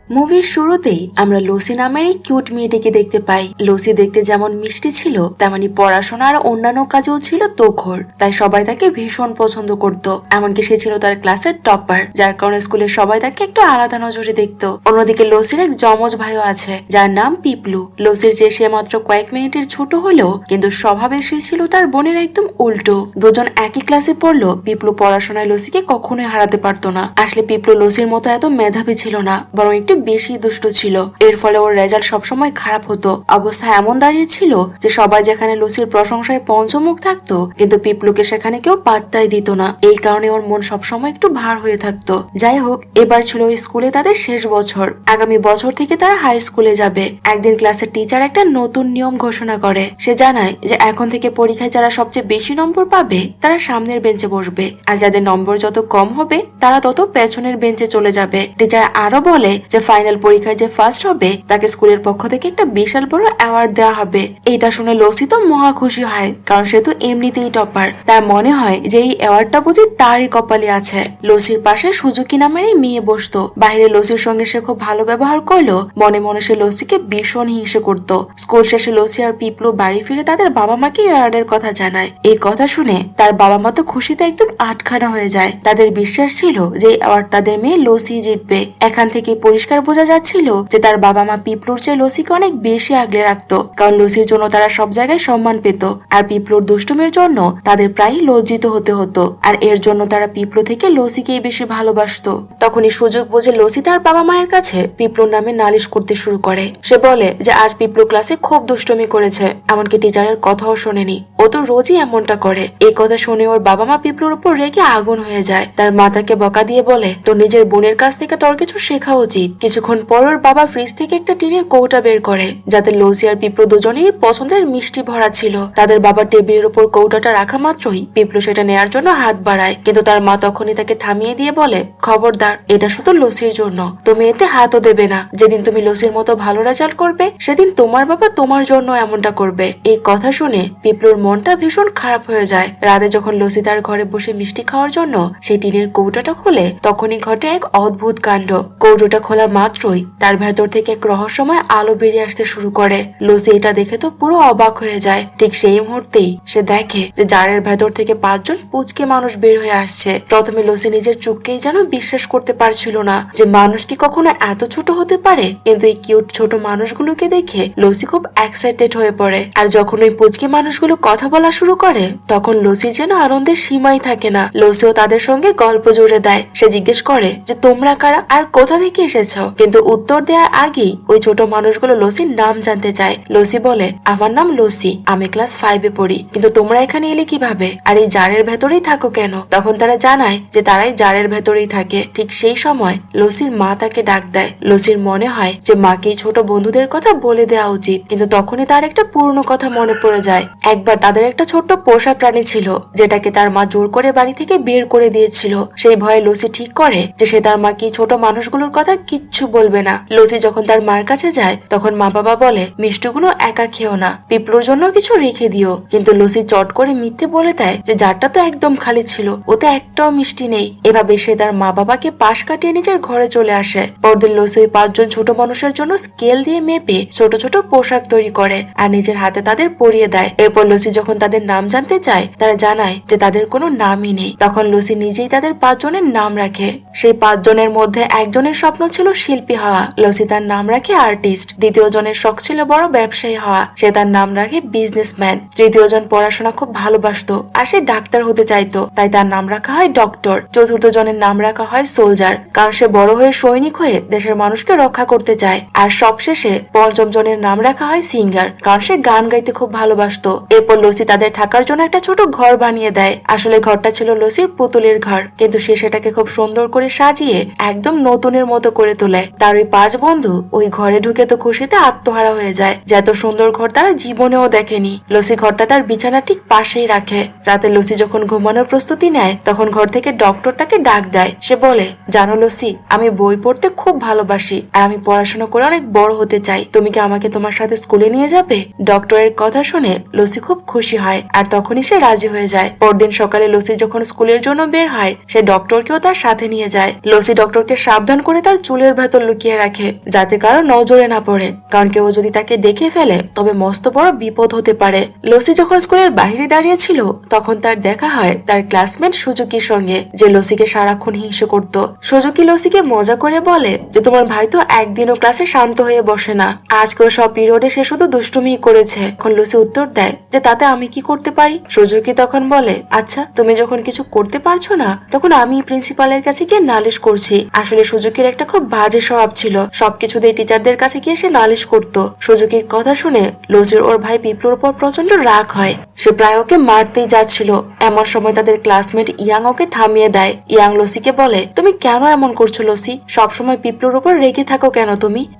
মুভির শুরুতেই আমরা লুসি নামের এই কিউট মেয়েটিকে দেখতে পাই। লুসি দেখতে যেমন মিষ্টি ছিল তেমনি পড়াশোনা আর অন্যান্য কাজেও ছিল তোখর, তাই সবাই তাকে ভীষণ পছন্দ করত। এমনকি সে ছিল তার ক্লাসের টপার, যার কারণে স্কুলের সবাই তাকে একটু আলাদা নজরে দেখত। অন্যদিকে লুসির এক যমজ ভাইও আছে যার নাম পিপলু। লুসির চেয়ে সে মাত্র কয়েক মিনিটের ছোট হলেও কিন্তু স্বভাবে সে ছিল তার বোনের একদম উল্টো। দুজন একই ক্লাসে পড়লো। পিপলু পড়াশোনায় লুসিকে কখনোই হারাতে পারতো না। আসলে পিপলু লুসির মতো এত মেধাবী ছিল না, বরং একটু বেশি দুষ্ট ছিল। এর ফলে ওর রেজাল্ট সবসময় খারাপ হতো। অবস্থা এমন দাঁড়িয়েছিল যে সবাই যেখানে লুসির প্রশংসায় পঞ্চমুখ থাকতো, কিন্তু পিপলুকে সেখানে কেউ পাত্তাই দিত না। এই কারণে ওর মন সবসময় একটু ভার হয়ে থাকতো। যাই হোক, এবার ছিল ওই স্কুলে তাদের শেষ বছর। আগামী বছর থেকে তারা হাই স্কুলে যাবে। একদিন ক্লাসের টিচার একটা নতুন নিয়ম ঘোষণা করে। সে জানায় যে এখন থেকে পরীক্ষায় যারা সবচেয়ে বেশি নম্বর পাবে তারা সামনের বেঞ্চে বসবে, আর যাদের নম্বর যত কম হবে তারা তত পেছনের বেঞ্চে চলে যাবে। টিচার আরো বলে যে ফাইনাল পরীক্ষায় যে ফার্স্ট হবে তাকে স্কুলের পক্ষ থেকে একটা বিশাল বড় অ্যাওয়ার্ড দেওয়া হবে। এটা শুনে লুসি তো মহা খুশি হয়, কারণ সে তো এমনিতেই টপার। তার মনে হয় যে এই অ্যাওয়ার্ডটা বুঝি তারই কপালে আছে। লুসির পাশে সুজুকি নামের এই মেয়ে বসতো। বাইরে লুসির সঙ্গে সে খুব ভালো ব্যবহার করলো, মনে মনে সে লুসিকে ভীষণ হিংসে করত। স্কুল শেষে লুসি আর পিপলু বাড়ি ফিরে তাদের বাবা মাকে অ্যাওয়ার্ডের কথা জানায়। এই কথা শুনে তার বাবা মা তো খুশিতে একদম আটখানা হয়ে যায়। তাদের বিশ্বাস ছিল যে অ্যাওয়ার্ড তাদের মেয়ে লুসি জিতবে। এখান থেকে পরিষ্কার বোঝা যাচ্ছিল যে তার বাবা মা পিপলুর চেয়ে লুসিকে অনেক বেশি আগলে রাখতো, কারণ লুসির জন্য তারা সব জায়গায় সম্মান পেত, আর পিপলুর দুষ্টুমির জন্য তাদের প্রায় লজ্জিত হতে হতো। আর এর জন্য তারা পিপলু থেকে লুসিকেই বেশি ভালোবাসতো। তখনই সুযোগ বুঝে লুসি তার বাবা মায়ের কাছে পিপলুর নামে নালিশ করতে শুরু করে। সে বলে যে আজ পিপলু ক্লাসে খুব দুষ্টুমি করেছে, এমনকি টিচারের কথাও শোনেনি। ও তো রোজই এমনটা করে। এই কথা শুনে ওর বাবা মা পিপলুর উপর রেগে আগুন হয়ে যায়। তার মা তাকে বকা দিয়ে বলে তোর নিজের বোনের কাছ থেকে তোর কিছু শেখা উচিত। কিছুক্ষণ পর ওর বাবা ফ্রিজ থেকে একটা টিনের কৌটা বের করে, যাতে লুসি আর পিপলু দুজনেরই পছন্দের মিষ্টি ভরা ছিল। তাদের বাবা টেবিলের উপর কৌটাটা রাখা মাত্রই পিপলু সেটা নেয়ার জন্য হাত বাড়ায়, কিন্তু তার মা তখনই তাকে থামিয়ে দিয়ে বলে খবরদার, এটা শুধু লুসির জন্য, তুমি এতে হাতও দেবে না। যেদিন তুমি লুসির মতো ভালো রেজাল্ট করবে সেদিন তোমার বাবা তোমার জন্য এমনটা করবে। এই কথা শুনে পিপলুর মনটা ভীষণ খারাপ হয়ে যায়। রাতে যখন লুসি তার ঘরে বসে মিষ্টি খাওয়ার জন্য সেই টিনের কৌটাটা খুলে, তখনই ঘটে এক অদ্ভুত কাণ্ড। কৌটোটা খোলা মাত্রই তার ভেতর থেকে এক রহস্যময় আলো বেরিয়ে আসতে শুরু করে। লুসি এটা দেখে তো পুরো অবাক হয়ে যায়। ঠিক সেই মুহূর্তেই সে দেখে যে জারের ভেতর থেকে 5 জন পুচকে মানুষ বের হয়ে আসছে। প্রথমে লুসি নিজের চোখকেই যেন বিশ্বাস করতে পারছিল না যে মানুষ কি কখনো এত ছোট হতে পারে। কিন্তু এই কিউট ছোট মানুষগুলোকে দেখে লুসি খুব এক্সাইটেড হয়ে পড়ে। আর যখন ওই পুচকে মানুষগুলো কথা বলা শুরু করে, তখন লুসির যেন আনন্দের সীমাই থাকে না। লুসিও তাদের সঙ্গে গল্প জুড়ে দেয়। সে জিজ্ঞেস করে যে তোমরা কারা আর কোথা থেকে এসেছো, কিন্তু উত্তর দেওয়ার আগেই ওই ছোট মানুষগুলো লুসির নাম জানতে চায়। লুসি বলে আমার নাম লুসি, আমি ক্লাস 5-এ পড়ি, কিন্তু তোমরা এখানে এলে কিভাবে, আর এই জারের ভেতরেই থাকো কেন? তখন তারা জানায় যে তারাই জারের ভেতরেই থাকে। ঠিক সেই সময় লুসির মা তাকে ডাক দেয়। লুসির মনে হয় যে মাকে ছোট বন্ধুদের কথা বলে দেওয়া উচিত, কিন্তু তখনই তার একটা পুরনো কথা মনে পড়ে যায়। একবার তাদের একটা ছোট্ট পোষা প্রাণী ছিল, যেটাকে তার মা জোর করে বাড়ি থেকে বের করে দিয়েছিল। সেই ভয়ে লুসি ঠিক করে যে সে তার মাকে ছোট মানুষগুলোর কথা কিচ্ছু বলবে না। লুসি যখন তার মার কাছে যায়, তখন মা বাবা বলে মিষ্টিগুলো একা খেও না, পিপলুর জন্য কিছু রেখে দিও। কিন্তু লুসি চট করে মিথ্যে বলে দেয় যে জারটা তো একদম খালি ছিল, ওতে একটাও মিষ্টি নেই। এভাবে সে তার মা বাবাকে পাশ কাটিয়ে নিজের ঘরে চলে আসে। পরদিন লুসি ওই 5 জন ছোট মানুষের জন্য স্কেল দিয়ে মেপে ছোট ছোট পোশাক তৈরি করে আর নিজের হাতে তাদের পরিয়ে দেয়। এরপর লুসি যখন তাদের নাম জানতে চায়, তারা জানায় যে তাদের কোনো নামই নেই। তখন লুসি নিজেই তাদের 5 জনের নাম রাখে। সেই 5 জনের মধ্যে একজনের স্বপ্ন ছিল শিল্পী হওয়া, লুসি তার নাম রাখে আর্টিস্ট। দ্বিতীয় জনের শখ ছিল বড় ব্যবসায়ী হওয়া, সে তার নাম রাখে বিজনেসম্যান। তৃতীয় জন পড়াশোনা খুব ভালোবাসতো আর সে ডাক্তার হতে চাইতো, তাই তার নাম রাখা হয় ডক্টর। চতুর্থ জনের নাম রাখা হয় সোলজার, কারণ সে বড় হয়ে সৈনিক হয়ে দেশের মানুষকে রক্ষা করতে চায়। আর সবশেষে 5ম জনের নাম রাখা হয় সিঙ্গার, কারণ সে গান গাইতে খুব ভালোবাসতো। এরপর লুসি তাদের থাকার জন্য একটা ছোট ঘর বানিয়ে দেয়। আসলে ঘরটা ছিল লুসির পুতুলের ঘর, কিন্তু সে সেটাকে খুব সুন্দর করে সাজিয়ে একদম নতুনের মতো করে তোলে। তার ওই 5 বন্ধু ওই ঘরে ঢুকে তো খুশিতে আত্মহারা হয়ে যায় যে এত সুন্দর ঘর তারা জীবনেও দেখেনি। লুসি ঘরটা তার বিছানা ঠিক পাশেই রাখে। রাতে লুসি যখন ঘুমানোর প্রস্তুতি নেয়, তখন ঘর থেকে ডক্টর তাকে ডাক দেয়। সে বলে জানো লুসি, আমি বই পড়তে খুব ভালোবাসি আর আমি পড়াশোনা করে অনেক বড় হতে চাই, তুমি কি আমাকে তোমার সাথে স্কুলে নিয়ে যাবে? ডক্টরের কথা শুনে লুসি খুব খুশি হয় আর তখনই সে রাজি হয়ে যায়। পরদিন সকালে লুসি যখন স্কুলের জন্য বের হয়, সে ডক্টরকেও তার সাথে নিয়ে যায়। লুসি ডক্টরকে সাবধান করে তার চুলের ভেতর লুকিয়ে রাখে যাতে কারো নজরে না পড়ে, কারণ কেউ যদি তাকে দেখে ফেলে তবে মস্ত বড় বিপদ হতে পারে। লসি যখন স্কুলের বাইরে দাঁড়িয়ে ছিল তখন তার দেখা হয় তার ক্লাসমেট সুজুকির সঙ্গে, যে লসিকে সারাক্ষণ হিংসা করত। সুজুকি লসিকে মজা করে বলে যে তোমার ভাই তো একদিনও ক্লাসে শান্ত হয়ে বসে না, আজকেও সব পিরিয়ডে সে শুধু দুষ্টুমি করেছে। এখন লসি উত্তর দেয় যে তাতে আমি কি করতে পারি। সুজুকি তখন বলে আচ্ছা তুমি যখন কিছু করতে পারছো না তখন আমি প্রিন্সিপালের কাছে গিয়ে নালিশ করছি। আসলে সুজুকির একটা খুব বাজে স্বভাব ছিল, সবকিছুতেই টিচারদের কাছে গিয়ে সে নালিশ করত। সুজুকির কথা শুনে লসির ওর ভাই পিপলুর উপর প্রচন্ড রাগ হয়, সে প্রায় ওকে মারতেই যাচ্ছিল। এমন সময় তাদের ক্লাসমেট ইয়াং ওকে থামিয়ে দেয়। ইয়াং লসিকে বলে তুমি কেন এমন করছো লসি, সবসময় পিপলুর উপর রেগে থাকো কেন?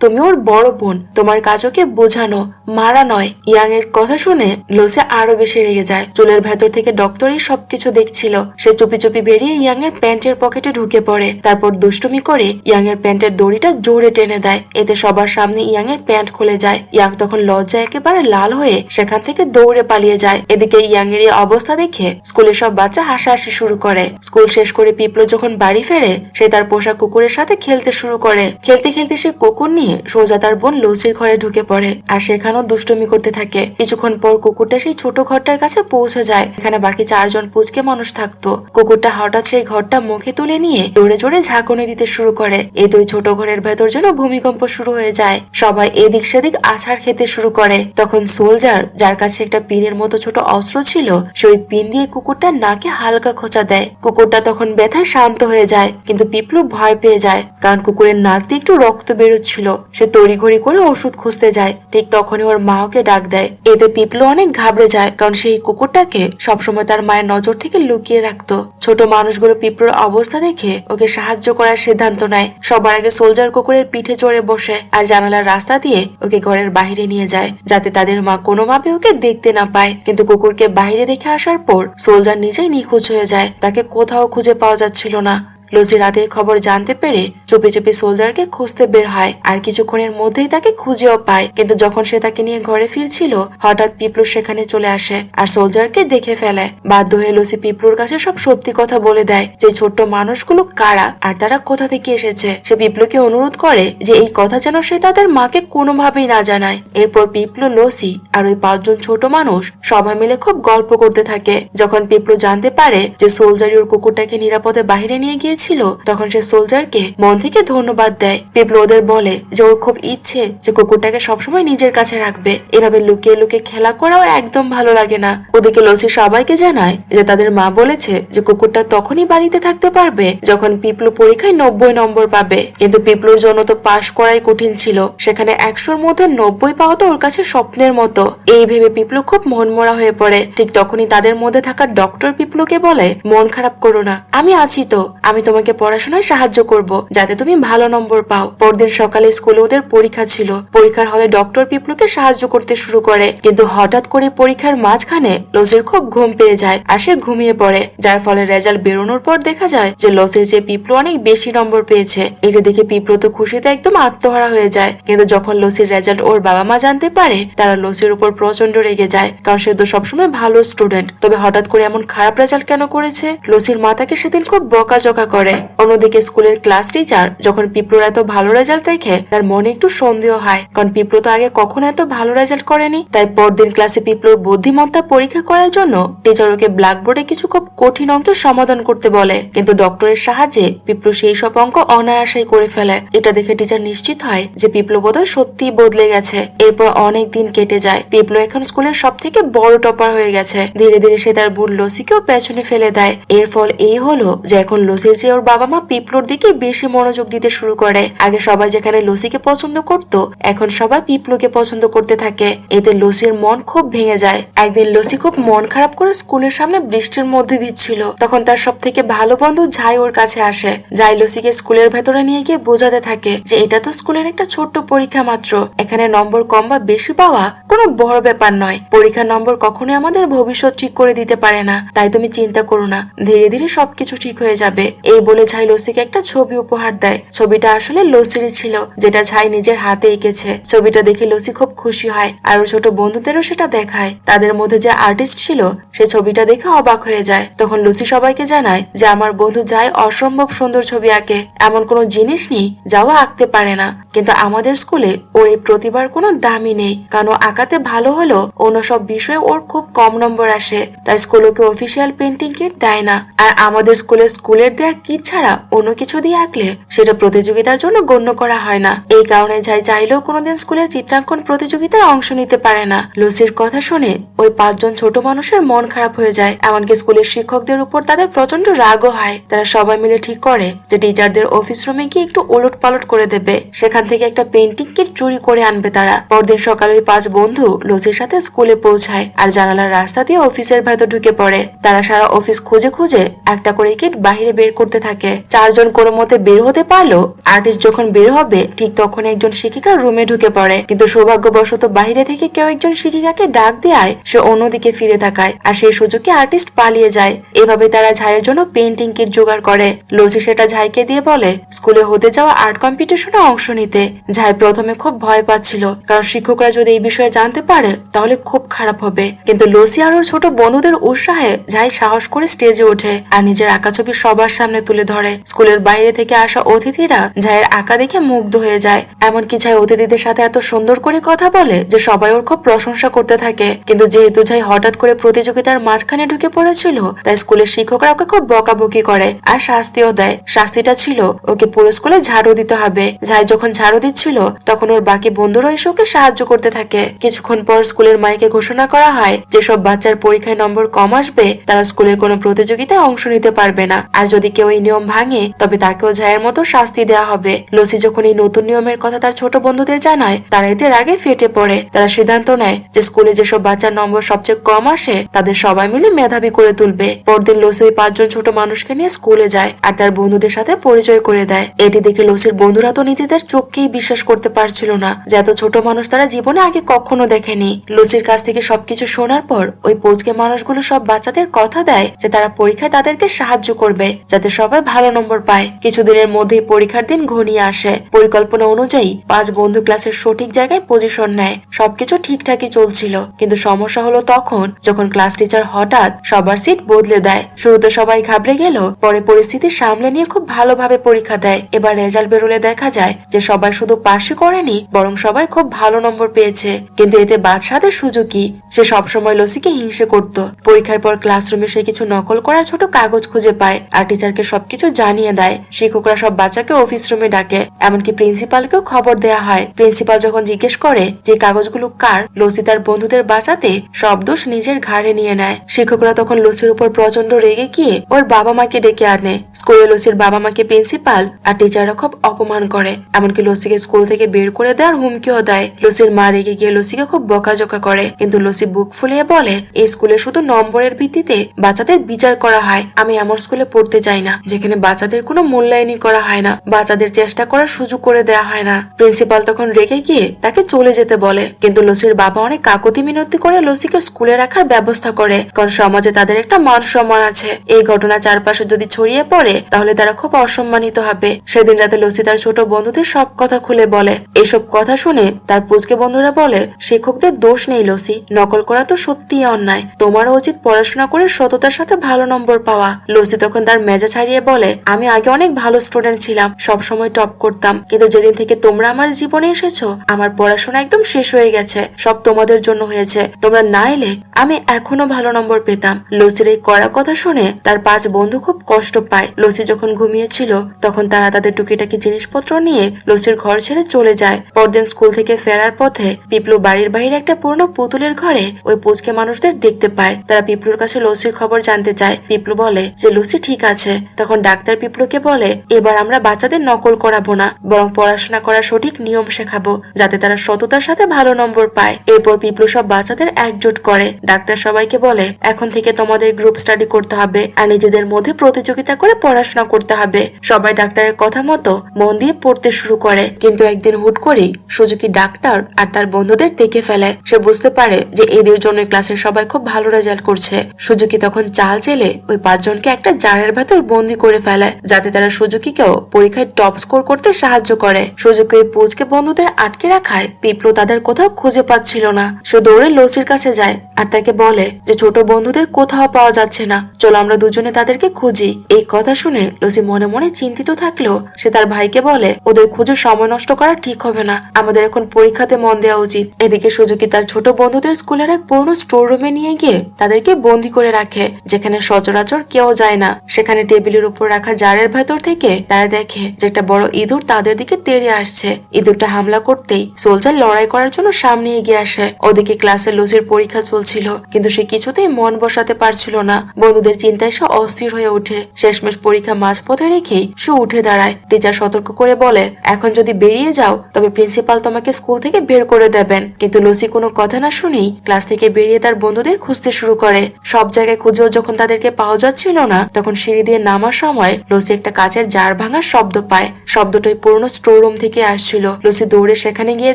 তুমি ওর বড় বোন, তোমার কাজ ওকে বোঝানো, মারা নয়। ইয়াং এর কথা শুনে লসি আরো বেশি রেগে যায়। চুলের ভেতর থেকে ডক্টরই সবকিছু দেখছিল। সে চুপি চুপি বেরিয়ে ইয়াং এর প্যান্টের পকেটে ঢুকে পড়ে, তারপর দুষ্টুমি করে ইয়াং এর প্যান্টের দড়িটা জোরে টেনে দেয়। এতে সবার সামনে ইয়াং এর প্যান্ট খুলে যায়। ইয়াং তখন লজ্জায় একেবারে লাল হয়ে সেখান থেকে দৌড়ে পালিয়ে যায়। এদিকে ইয়াং এর এই অবস্থা দেখে স্কুলের সব বাচ্চা হাসাহাসি শুরু করে। স্কুল শেষ করে পিপলো যখন বাড়ি ফেরে সে তার পোষা কুকুরের সাথে খেলতে শুরু করে। খেলতে খেলতে সে কুকুর নিয়ে সোজা তার বোন লসির ঘরে ঢুকে পড়ে আর সেখানেও দুষ্টুমি করতে থাকে। কিছুক্ষণ পর কুকুরটা সেই ছোট ঘরটার কাছে পৌঁছে যায়। এখানে বাকি 4 জন পুচকে মানুষ থাকতো। কুকুরটা হঠাৎ সেই ঘরটা মুখে তুলে নিয়ে জোরে জোরে ঝাঁকুনি দিতে শুরু করে। এই দুই ছোট ঘরের ভেতর যেন ভূমিকম্প শুরু হয়ে যায়। সবাই এদিক সেদিক আছাড় খেতে শুরু করে। তখন সোলজার, যার কাছে একটা পিনের মতো ছোট অস্ত্র ছিল, সেই পিন দিয়ে কুকুরটার নাকে হালকা খোঁচা দেয়। কুকুরটা তখন ব্যথায় শান্ত হয়ে যায়, কিন্তু পিপলু ভয় পেয়ে যায়, কারণ কুকুরের নাক দিয়ে একটু রক্ত বেরোচ্ছিল। সে তড়িঘড়ি করে ওষুধ খুঁজতে যায়। ঠিক তখনই ওর মা ওকে ডাক দেয়। এতে পিপলু অনেক ঘাবড়ে যায়, কারণ সেই কুকুরটাকে সবসময় তার মায়ের নজর থেকে লুকিয়ে রাখতো। ছোট মানুষগুলো পিপলুর অবস্থা দেখে ওকে সাহায্য করার সিদ্ধান্ত নেয়। সবার আগে সোলজার কুকুরের পিঠে চড়ে বসে আর জানালার রাস্তা দিয়ে ওকে ঘরের বাইরে নিয়ে যায়, যাতে তাদের মা কোনোভাবে ওকে দেখতে না পায়। কিন্তু কুকুরকে বাইরে রেখে আসার পর সোলজার নিজেই নিখোঁজ হয়ে যায়। তাকে কোথাও খুঁজে পাওয়া যাচ্ছিল না। লসি রাতের খবর জানতে পেরে চুপি চুপি সোলজারকে খুঁজতে বের হয় আর কিছুক্ষণের মধ্যেই তাকে খুঁজেও পায়। কিন্তু যখন সে তাকে নিয়ে ঘরে ফিরছিল হঠাৎ পিপলু সেখানে চলে আসে আর সোলজারকে দেখে ফেলে। বাধ্য হয়ে লসি পিপলুর কাছে সব সত্যি কথা বলে দেয়, যে ছোট্ট মানুষগুলো কারা আর তারা কোথা থেকে এসেছে। সে পিপলুকে অনুরোধ করে যে এই কথা যেন সে তাদের মাকে কোনোভাবেই না জানায়। এরপর পিপলু, লসি আর ওই 5 জন ছোট মানুষ সবাই মিলে খুব গল্প করতে থাকে। যখন পিপলু জানতে পারে যে সোলজারি ওর কুকুরটাকে নিরাপদে বাইরে নিয়ে গিয়েছিল, তখন সে সোলজারকে মন থেকে ধন্যবাদ দেয়। পিপলু ওদের বলে যে ওর খুব ইচ্ছে যে কুকুরটাকে সবসময় নিজের কাছে রাখবে। এভাবে লুকিয়ে লুকিয়ে খেলা করা ওর একদম ভালো লাগে না। ওদিকে লসি সবাইকে জানায় যে তাদের মা বলেছে যে কুকুরটা তখনই বাড়িতে থাকতে পারবে যখন পিপলু পরীক্ষায় 90 নম্বর পাবে। কিন্তু পিপলুর জন্য তো পাশ করাই কঠিন ছিল, সেখানে 100-র মধ্যে 90 পাওয়া তো ওর কাছে স্বপ্নের মতো। এই ভেবে পিপলু খুব মনমরা হয়ে পড়ে। ঠিক তখনই তাদের মধ্যে থাকা ডক্টর পিপলুকে বলে মন খারাপ করো না, আমি আছি তো, আমি তোমাকে পড়াশোনায় সাহায্য করব যাতে তুমি ভালো নম্বর পাও। পরদিন সকালে স্কুলে ওদের পরীক্ষা ছিল। পরীক্ষার হলে ডক্টর পিপলুকে সাহায্য করতে শুরু করে, কিন্তু হঠাৎ করে পরীক্ষার মাঝখানে লসির খুব ঘুম পেয়ে যায় আর সে ঘুমিয়ে পড়ে, যার ফলে রেজাল্ট বেরোনোর পর দেখা যায় যে লসির চেয়ে পিপলু অনেক বেশি নম্বর পেয়েছে। এটা দেখে পিপলু তো খুশিতে একদম আত্মহারা হয়ে যায়। কিন্তু যখন লসির রেজাল্ট ওর বাবা মা জানতে পারে তারা লসির উপর প্রচন্ড রেগে যায়, কারণ সে তো সবসময় ভালো স্টুডেন্ট, তবে হঠাৎ করে এমন খারাপ রেজাল্ট কেন করেছে। লসির মা তাকে সেদিন খুব বকাঝকা করে। অন্যদিকে স্কুলের ক্লাস টিচার যখন পিপলুর এত ভালো রেজাল্ট দেখে তার মনে একটু সন্দেহ হয়, কারণ পিপলু তো আগে কখনো এত ভালো রেজাল্ট করেনি। তাই পরদিন ক্লাসে পিপলুর বুদ্ধিমত্তা পরীক্ষা করার জন্য টিচার ওকে ব্ল্যাকবোর্ডে কিছু খুব কঠিন অঙ্কের সমাধান করতে বলে, কিন্তু ডক্টরের সাহায্যে পিপলু সেই সব অঙ্ক অনায়াসেই করে ফেলে। এটা দেখে টিচার নিশ্চিত হয় যে পিপলু বোধহয় সত্যিই বদলে গেছে। এরপর অনেক দিন কেটে যায়। পিপলু এখন স্কুলের সব থেকে বড় টপার হয়ে গেছে। ধীরে ধীরে সে তার বোন লসিকেও পেছনে ফেলে দেয়। এর ফল এই হলো যে এখন লসির চেয়ে ওর বাবা মা পিপলুর দিকে বেশি মনোযোগ দিতে শুরু করে। আগে সবাই যেখানে লসিকে পছন্দ করত, এখন সবাই পিপলুকে পছন্দ করতে থাকে। এতে লসির মন খুব ভেঙে যায়। একদিন লসি খুব মন খারাপ করে স্কুলের সামনে বৃষ্টির মধ্যে ভিজছিল। তখন তার সব থেকে ভালো বন্ধু যাই ওর কাছে আসে। যাই লসিকে স্কুলের ভেতরে নিয়ে গিয়ে বোঝাতে থাকে যে এটা তো স্কুলের একটা ছোট্ট পরীক্ষা মাত্র, এখানে নম্বর কম বা বেশি পাওয়া কোনো বড় ব্যাপার নয়। পরীক্ষার নম্বর কখনোই আমাদের ভবিষ্যৎ ঠিক করে দিতে পারে না, তাই তুমি চিন্তা করো না, ধীরে ধীরে সবকিছু ঠিক হয়ে যাবে। এই বলে যাই লসিকে একটা ছবি উপহার উপহার দেয়। ছবিটা আসলে লসিরই ছিল, যেটা ঝাই নিজের হাতে এঁকেছে। ছবিটা দেখে লসি খুব খুশি হয় আর ওর ছোট বন্ধুদেরও সেটা দেখায়। তাদের মধ্যে যে আর্টিস্ট ছিল সে ছবিটা দেখে অবাক হয়ে যায়। তখন লসি সবাইকে জানায় যে আমার বন্ধু যাই অসম্ভব সুন্দর ছবি আঁকে, এমন কোনো জিনিস নেই যাও আঁকতে পারে না, কিন্তু আমাদের স্কুলে ওর এই প্রতিভার কোনো দামই নেই, কারণ আঁকাতে ভালো হলো অন্য সব বিষয়ে ওর খুব কম নম্বর আসে, তাই school okay official painting kit দেয় না। আর আমাদের স্কুলের দেয়া কিট ছাড়া অন্য কিছু দিয়ে আঁকলে সেটা প্রতিযোগিতার জন্য গণ্য করা হয় না। এই কারণে যাই চাইলেও কোনোদিন স্কুলের চিত্রাঙ্কন প্রতিযোগিতায় অংশ নিতে পারে না। লসির কথা শুনে ওই 5 জন ছোট মানুষের মন খারাপ হয়ে যায়, এমনকি স্কুলের শিক্ষকদের উপর তাদের প্রচন্ড রাগও হয়। তারা সবাই মিলে ঠিক করে যে টিচারদের অফিস রুমে গিয়ে একটু ওলট পালট করে দেবে, সেখান থেকে একটা পেন্টিং কিট চুরি করে আনবে তারা। পরদিন সকালে ওই 5 বন্ধু লসির সাথে স্কুলে পৌঁছায় আর জানালার রাস্তা দিয়ে অফিসের ভেতর ঢুকে পড়ে। তারা সারা অফিস খুঁজে খুঁজে একটা করে কিট বাইরে বের করতে থাকে। 4 জন কোনো মতে বের হতে পারলো। আর্টিস্ট যখন বের হবে ঠিক তখন একজন শিক্ষিকা রুমে ঢুকে পড়ে, কিন্তু সৌভাগ্যবশত বাইরে থেকে কেউ একজন শিক্ষিকাকে ডাক দেয় সে অন্যদিকে ফিরে তাকায় আর সেই সুযোগে আর্টিস্ট পালিয়ে যায়। এভাবে তারা ঝাইয়ের জন্য পেন্টিং কিট জোগাড় করে। লসি সেটা ঝাইকে দিয়ে বলে স্কুলে হতে যাওয়া আর্ট কম্পিটিশনে অংশ নিতে। ঝাই প্রথমে খুব ভয় পাচ্ছিল, কারণ শিক্ষকরা যদি এই বিষয়ে জানতে পারে তাহলে খুব খারাপ হবে, কিন্তু লসি আর ওর ছোট বন্ধুদের উৎসাহে ঝাই সাহস করে স্টেজে ওঠে আর নিজের আঁকা ছবি সবার সামনে তুলে ধরে। স্কুলের বাইরে থেকে আসা অতিথিরা ঝাইয়ের আঁকা দেখে মুগ্ধ হয়ে যায়, এমনকি ঝাই অতিথিদের সাথে এত সুন্দর করে কথা বলে যে সবাই ওর খুব প্রশংসা করতে থাকে। কিন্তু যেহেতু ঝাই হঠাৎ করে প্রতিযোগিতার মাঝখানে ঢুকে পড়েছিল, তাই স্কুলের শিক্ষকরা ওকে খুব বকাবকি করে আর শাস্তিও দেয়। শাস্তিটা ছিল ওকে পুরো স্কুলে ঝাড়ু দিতে হবে। ঝাই যখন ঝাড়ু দিচ্ছিল তখন ওর বাকি বন্ধুরা এসে ওকে সাহায্য করতে থাকে। কিছুক্ষণ পর স্কুলের মাইকে ঘোষণা করা হয় যে সব বাচ্চার পরীক্ষায় নম্বর কম আসবে তারা স্কুলের কোনো প্রতিযোগিতায় অংশ নিতে পারবে না, আর যদি কেউ এই নিয়ম ভাঙে তবে তাকেও ঝাইয়ের মতো শাস্তি দেওয়া হবে। লসি যখন এই নতুন নিয়মের কথা তার ছোট বন্ধুদের জানায় তারা এতে রাগে ফেটে পড়ে। তারা সিদ্ধান্ত নেয় যে স্কুলে যেসব বাচ্চার নম্বর সবচেয়ে কম আসে তাদের সবাই মিলে মেধাবী করে তুলবে। পরদিন লসি ওই 5 জন ছোট মানুষকে নিয়ে স্কুলে যায় আর তার বন্ধুদের সাথে পরিচয় করে দেয়। এটি দেখে লসির বন্ধুরা তো নিজেদের চোখকেই বিশ্বাস করতে পারছিল না যে এত ছোট মানুষ তারা জীবনে আগে কখনো দেখেনি। লসির কাছ থেকে সবকিছু শোনার পর ওই পোচকে মানুষগুলো সব বাচ্চাদের কথা দেয় যে তারা পরীক্ষায় তাদেরকে সাহায্য করবে যাতে সবাই ভালো নম্বর পায়। কিছুদিনের মধ্যেই পরীক্ষার দিন ঘনিয়ে আসে। পরিকল্পনা অনুযায়ী 5 বন্ধু ক্লাসের সঠিক জায়গায় পজিশন নেয়। সবকিছু ঠিকঠাকই চলছিল, কিন্তু সমস্যা হলো তখন যখন ক্লাস টিচার হঠাৎ সবার সিট বদলে দেয়। শুরুতে সবাই ঘাবড়ে গেল, পরে পরিস্থিতি সামলে নিয়ে খুব ভালোভাবে পরীক্ষা দেয়। এবার রেজাল্ট বেরোলে দেখা যায় যে সবাই শুধু পাশই করেনি বরং সবাই খুব ভালো নম্বর পেয়েছে। কিন্তু এতে বাদশাদের সুযোগ কি? সে সবসময় লসিকে হিংসে করত। পরীক্ষার পর ক্লাসরুমে সে কিছু নকল করার ছোট কাগজ খুঁজে পায় আর টিচারকে সবকিছু জানিয়ে দেয়। শিক্ষকরা সব বাচ্চাকে অফিস রুমে ডাকে, এমনকি প্রিন্সিপালকেও খবর দেয়া হয়। প্রিন্সিপাল যখন জিজ্ঞেস করে যে কাগজগুলো কার, লসি তার বন্ধুদের বাঁচাতে সব দোষ নিজের ঘাড়ে নিয়ে নেয়। শিক্ষকরা তখন লসির উপর প্রচন্ড রেগে গিয়ে ওর বাবা মাকে ডেকে আনে। স্কুলে লসির বাবা মাকে প্রিন্সিপাল আর টিচাররা খুব অপমান করে, এমনকি লসিকে স্কুল থেকে বের করে দেওয়ার হুমকিও দেয়। লসির মা রেগে গিয়ে লসিকে খুব বকাঝকা করে, কিন্তু লসি বুক ফুলিয়ে বলে এই স্কুলে শুধু নম্বরের ভিত্তিতে বাচ্চাদের বিচার করা হয়। আমি এমন স্কুলে পড়তে চাই না যেখানে বাচ্চাদের কোনো মূল্যায়নই করা হয় না, বাচ্চাদের চেষ্টা করার সুযোগ করে দেওয়া হয় না। প্রিন্সিপাল তখন রেগে গিয়ে তাকে চলে যেতে বলে, কিন্তু লসির বাবা অনেক কাকুতি মিনতি করে লসিকে স্কুলে রাখার ব্যবস্থা করে, কারণ সমাজে তাদের একটা মান সম্মান আছে। এই ঘটনা চারপাশে যদি ছড়িয়ে পড়ে তাহলে তারা খুব অসম্মানিত হবে। সেদিন রাতে লসি তার ছোট বন্ধুদের সব কথা খুলে বলে। এইসব কথা শুনে তার পুচকে বন্ধুরা বলে শিক্ষকদের দোষ নেই লসি, নকল করা তো সত্যিই অন্যায়, তোমারও উচিত পড়াশোনা করে সততার সাথে ভালো নম্বর পাওয়া। লসি তখন তার মেজা ছাড়িয়ে বলে আমি আগে অনেক ভালো স্টুডেন্ট ছিলাম, সব সময় টপ করতাম, কিন্তু যেদিন থেকে তোমরা আমার জীবনে এসেছো আমার পড়াশোনা একদম শেষ হয়ে গেছে, সব তোমাদের জন্য হয়েছে, তোমরা না এলে আমি এখনো ভালো নম্বর পেতাম। লসির এই কড়া কথা শুনে তার 5 বন্ধু খুব কষ্ট পায়। লসি যখন ঘুমিয়েছিল তখন তারা তাদের টুকিটাকি জিনিসপত্র নিয়ে লসির ঘর ছেড়ে চলে যায়। পরদিন স্কুল থেকে ফেরার পথে পিপলু বাড়ির বাইরে একটা পুরনো পুতুলের ঘরে ওই পুচকে মানুষদের দেখতে পায়। তারা পিপলুর কাছে লসির খবর জানতে চায়। পিপলু বলে যে লসি ঠিক আছে। তখন ডাক্তার পিপলুকে বলে এবার আমরা বাচ্চাদের নকল করাবো না, বরং পড়াশোনা করার সঠিক নিয়ম শেখাবো যাতে তারা সততার সাথে ভালো নম্বর পায়। এরপর পিপলু সব বাচ্চাদের একজোট করে। ডাক্তার সবাইকে বলে এখন থেকে তোমাদের গ্রুপ স্টাডি করতে হবে আর নিজেদের মধ্যে প্রতিযোগিতা করে পড়াশোনা করতে হবে। সবাই ডাক্তারের কথা মতো মন দিয়ে পড়তে শুরু করে। কিন্তু একদিন হুট করেই সুজুকি ডাক্তার আর তার বন্ধুদের দেখে ফেলে। সে বুঝতে পারে যে এদের জন্য ক্লাসের সবাই খুব ভালো রেজাল্ট করছে। সুজুকি তখন চাল চেলে ওই 5 জনকে একটা জারের ভেতর বন্দি করে ফেলে, যাতে তারা সুজুকিকেও পরীক্ষায় টপ স্কোর করতে সাহায্য করে। সুজুকি ওই পুচকে বন্ধুদের আটকে রাখায় পিঁপড়ো তাদের কোথাও খুঁজে পাচ্ছিল না। সে দৌড়ে লসির কাছে যায় আর তাকে বলে যে ছোট বন্ধুদের কোথাও পাওয়া যাচ্ছে না, চলো আমরা দুজনে তাদেরকে খুঁজি। এই কথা শুনে লসি মনে মনে চিন্তিত থাকলেও সে তার ভাইকে বলে, ওদের খুঁজে সময় নষ্ট করা ঠিক হবে না, আমাদের এখন পরীক্ষাতে মন দেওয়া উচিত। এদিকে সুজুকি তার ছোট বন্ধুদের স্কুলের এক পুরনো স্টোর রুমে নিয়ে গিয়ে তাদেরকে বন্দি করে রাখে, যেখানে সচরাচর কেউ যায় না। সেখানে টেবিলের উপর রাখা জারের ভেতর থেকে তারা দেখে যে একটা বড় ইঁদুর তাদের দিকে তেড়ে আসছে। ইঁদুরটা হামলা করতেই সোলজার লড়াই করার জন্য সামনে এগিয়ে আসে। ওদিকে ক্লাসে লুসির পরীক্ষা চলছিল, কিন্তু সে কিছুতেই মন বসাতে পারছিল না। বন্ধুদের চিন্তায় সে অস্থির হয়ে ওঠে। শেষমেশ পরীক্ষা মাঝপথে রেখেই সে উঠে দাঁড়ায়। টিচার সতর্ক করে বলে, এখন যদি বেরিয়ে যাও তবে প্রিন্সিপাল তোমাকে স্কুল থেকে বের করে দেবেন। কিন্তু লুসি কোনো কথা না শুনেই ক্লাস থেকে বেরিয়ে তার বন্ধুদের খুঁজতে শুরু করে। সব জায়গায় খুঁজেও যখন তাদেরকে পাওয়া যাচ্ছিল না, তখন সিঁড়ি দিয়ে নামার সময় লুসি একটা কাচের জার ভাঙার শব্দ পায়। শব্দটাই পুরনো স্টোর রুম থেকে আসছিল। লুসি দৌড়ে সেখানে গিয়ে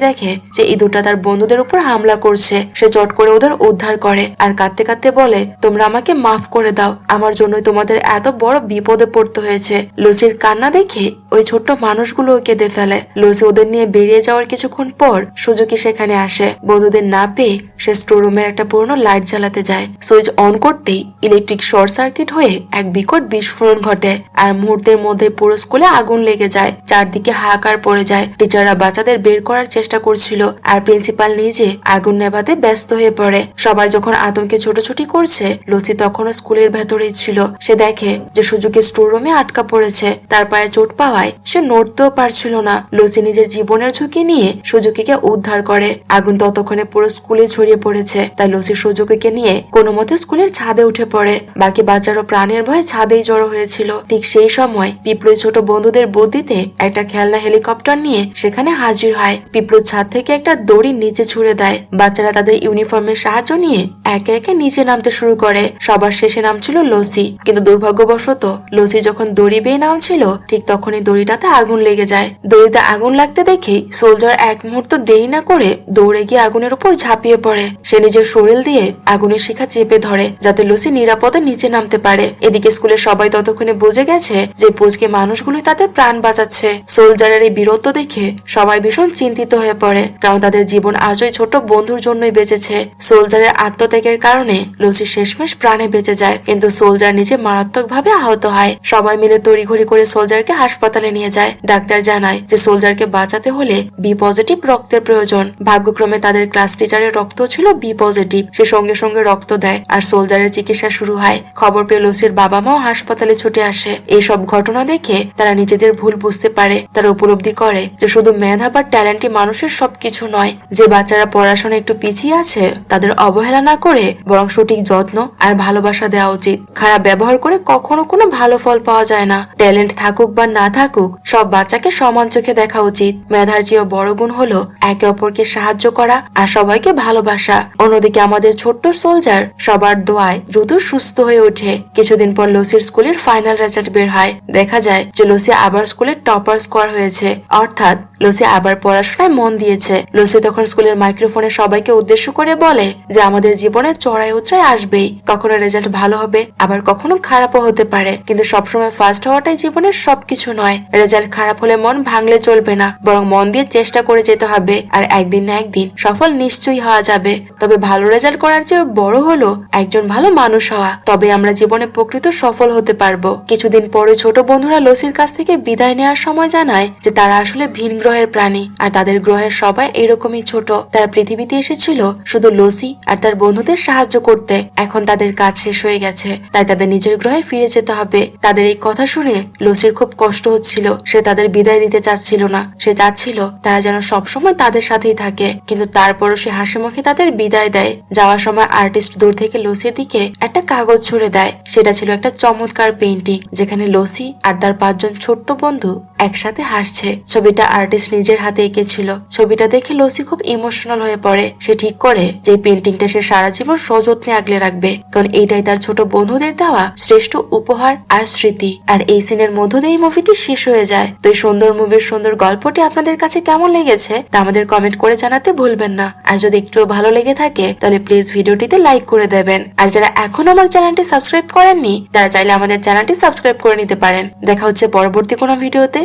দেখে যে ইঁদুরটা তার বন্ধুদের উপর হামলা করছে। সে চট করে ওদের উদ্ধার করে আর কাঁদতে কাঁদতে বলে, তোমরা আমাকে মাফ করে দাও, আমার জন্যই তোমাদের এত বড় বিপদে পড়তে হয়েছে। লুসির কান্না দেখে ওই ছোট্ট মানুষগুলো কেঁদে ফেলে। লুসি ওদের নিয়ে বেরিয়ে যাওয়ার কিছুক্ষণ পর সুজুকি সেখানে আসে। বন্ধুদের না পেয়ে সে স্টোর রুমের একটা পুরনো লাইট জ্বালাতে যায়। সুইচ অন করতেই ইলেকট্রিক শর্ট সার্কিট হয়ে এক বিকট বিস্ফোরণ ঘটে আর মুহূর্তের মধ্যে পুরো স্কুলে আগুন লেগে যায়। চারদিকে হাহাকার পড়ে যায়। টিচাররা বাচ্চাদের বের করার চেষ্টা করছিল আর প্রিন্সিপাল নিজে আগুন নেভাতে ব্যস্ত হয়ে পড়ে। সবাই যখন আতঙ্কে ছোটাছুটি করছে, লুসি তখনও স্কুলের ভেতরেই ছিল। সে দেখে যে সুজুকি স্টোর রুমে আটকা পড়েছে। তার পায়ে চোট পাওয়ায় সে নড়তেও পারছিল না। লুসি নিজের জীবনের ঝুঁকি নিয়ে সুজুকিকে উদ্ধার করে। আগুন ততক্ষণে পুরো স্কুলে ছড়িয়ে পড়েছে, তাই লুসি সুজুকিকে নিয়ে কোনো মতে স্কুলের ছাদে উঠে পড়ে। বাকি বাচ্চারও প্রাণের ভয়ে ছাদেই জড়ো হয়েছিল। ঠিক সেই সময় পিঁপড়ো ছোট বন্ধুদের বুদ্ধিতে একটা খেলনা হেলিকপ্টার নিয়ে সেখানে হাজির হয়। পিঁপড়ো ছাদ থেকে একটা দড়ি নিচে ছুড়ে দেয়। বাচ্চারা তাদের ইউনিফর্মের সাহায্য নিয়ে একে একে নিচে নামতে শুরু করে। সবার শেষে নামছিল লসি, কিন্তু দুর্ভাগ্যবশত লসি যখন দড়ি বেয়ে নামছিল, ঠিক তখনই দড়িটাতে আগুন লেগে যায়। দড়িতে আগুন লাগতে দেখেই সোলজার এক মুহূর্ত দেরি না করে দৌড়ে গিয়ে আগুনের উপর ঝাঁপিয়ে পড়ে। সে নিজের শরীর দিয়ে আগুনের শিখা চেপে ধরে, যাতে লসি নিরাপদে নিচে নামতে পারে। এদিকে স্কুলের সবাই ততক্ষণে বুঝে গেছে যে পুচকে মানুষগুলোই তাদের প্রাণ বাঁচাচ্ছে। সোলজারের এই বীরত্ব দেখে সবাই ভীষণ চিন্তিত হয়ে পড়ে, কারণ তাদের জীবন আজই ছোট বন্ধুর জন্যই বেঁচেছে। সোলজারের আত্মত্যাগের কারণে লুসি শেষমেশ প্রাণে বেঁচে যায়, কিন্তু সোলজার নিজে মারাত্মকভাবে আহত হয়। সবাই মিলে তড়িঘড়ি করে সোলজারকে হাসপাতালে নিয়ে যায়। ডাক্তার জানায় যে সোলজারকে বাঁচাতে হলে বি পজিটিভ রক্তের প্রয়োজন। ভাগ্যক্রমে তাদের ক্লাস টিচারের রক্ত ছিল বি পজিটিভ। সে সঙ্গে সঙ্গে রক্ত দেয় আর সোলজারের চিকিৎসা শুরু হয়। খবর পেয়ে লুসির বাবা মাও হাসপাতালে ছুটে আসে। এইসব ঘটনা দেখে তারা নিজেদের ভুল বুঝতে পারে। তারা উপলব্ধি করে যে শুধু মেধা বা ট্যালেন্টই মানুষের সবকিছু নয়। যে বাচ্চারা পড়াশোনা একটু পিছিয়ে আছে তাদের অবহেলা না করে বরং সঠিক যত্ন আর ভালোবাসা দেওয়া উচিত। খারাপ ব্যবহার করে কখনো কোনো ভালো ফল পাওয়া যায় না। ট্যালেন্ট থাকুক বা না থাকুক, সব বাচ্চাকে সমান চোখে দেখা উচিত। মেধার চেয়েও বড় গুণ হলো একে অপরকে সাহায্য করা আর সবাইকে ভালোবাসা। অন্যদিকে আমাদের ছোট্ট সোলজার সবার দোয়ায় দ্রুত সুস্থ হয়ে ওঠে। কিছুদিন পর লুসির স্কুলের ফাইনাল রেজাল্ট বের হয়। দেখা যায় যে লুসি আবার স্কুলের টপার স্কোর হয়েছে, অর্থাৎ লুসি আবার পড়াশোনায় মন দিয়েছে। লুসি তখন স্কুলের মাইক্রোফোনে সবাইকে উদ্দেশ্য করে বলে যে আমাদের জীবনে চড়াই উতরাই আসবেই। কখনো রেজাল্ট ভালো হবে, আবার কখনো খারাপও হতে পারে, কিন্তু সবসময় ফার্স্ট হওয়াটাই জীবনের সবকিছু নয়। রেজাল্ট খারাপ হলে মন ভাঙলে চলবে না, বরং মন দিয়ে চেষ্টা করে যেতে হবে। আর একদিন না একদিন সফল নিশ্চয়ই হওয়া যাবে। তবে ভালো রেজাল্ট করার চেয়ে বড় হলো একজন ভালো মানুষ হওয়া। তবে আমরা জীবনে প্রকৃত সফল হতে পারবো। কিছুদিন পরে ছোট বন্ধুরা লুসির কাছ থেকে বিদায় নেওয়ার সময় জানায় যে তারা আসলে ভিন গ্রহের প্রাণী আর তাদের গ্রহের সবাই এরকমই ছোট। তারা পৃথিবীতে এসেছিল শুধু লুসি আর তার বন্ধুদের সাহায্য করতে। এখন তাদের কাজ শেষ হয়ে গেছে, তাই তাদের নিজের গ্রহে ফিরে যেতে হবে। তাদের এই কথা শুনে লুসির খুব কষ্ট হচ্ছিল। সে তাদের বিদায় দিতে চাচ্ছিল না। সে চাচ্ছিল তারা যেন সবসময় তাদের সাথেই থাকে, কিন্তু তারপরও সে হাসি মুখে তাদের বিদায় দেয়। যাওয়ার সময় আর্টিস্ট দূর থেকে লুসির দিকে একটা কাগজ ছুড়ে দেয়। সেটা ছিল একটা চমৎকার পেইন্টিং, যেখানে লুসি আর তার 5 জন ছোট্ট বন্ধু একসাথে হাসছে। ছবিটা আর্টিস্ট নিজের হাতে এঁকেছিল। ছবিটা দেখে লসি খুব ইমোশনাল হয়ে পড়ে। সে ঠিক করে যে পেন্টিংটা সে সারা জীবন সযত্নে আগলে রাখবে, কারণ এইটাই তার ছোট বন্ধুদের দেওয়া শ্রেষ্ঠ উপহার আর স্মৃতি। আর এই সিনের মধ্য দিয়ে এই মুভিটি শেষ হয়ে যায়। তো এই সুন্দর মুভির সুন্দর গল্পটি আপনাদের কাছে কেমন লেগেছে তা আমাদের কমেন্ট করে জানাতে ভুলবেন না। আর যদি একটুও ভালো লেগে থাকে তাহলে প্লিজ ভিডিওটিতে লাইক করে দেবেন। আর যারা এখন আমার চ্যানেলটি সাবস্ক্রাইব করেননি তারা চাইলে আমাদের চ্যানেলটি সাবস্ক্রাইব করে নিতে পারেন। দেখা হচ্ছে পরবর্তী কোনো ভিডিওতে।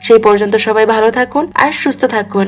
সেই পর্যন্ত সবাই ভালো থাকুন আর সুস্থ থাকুন।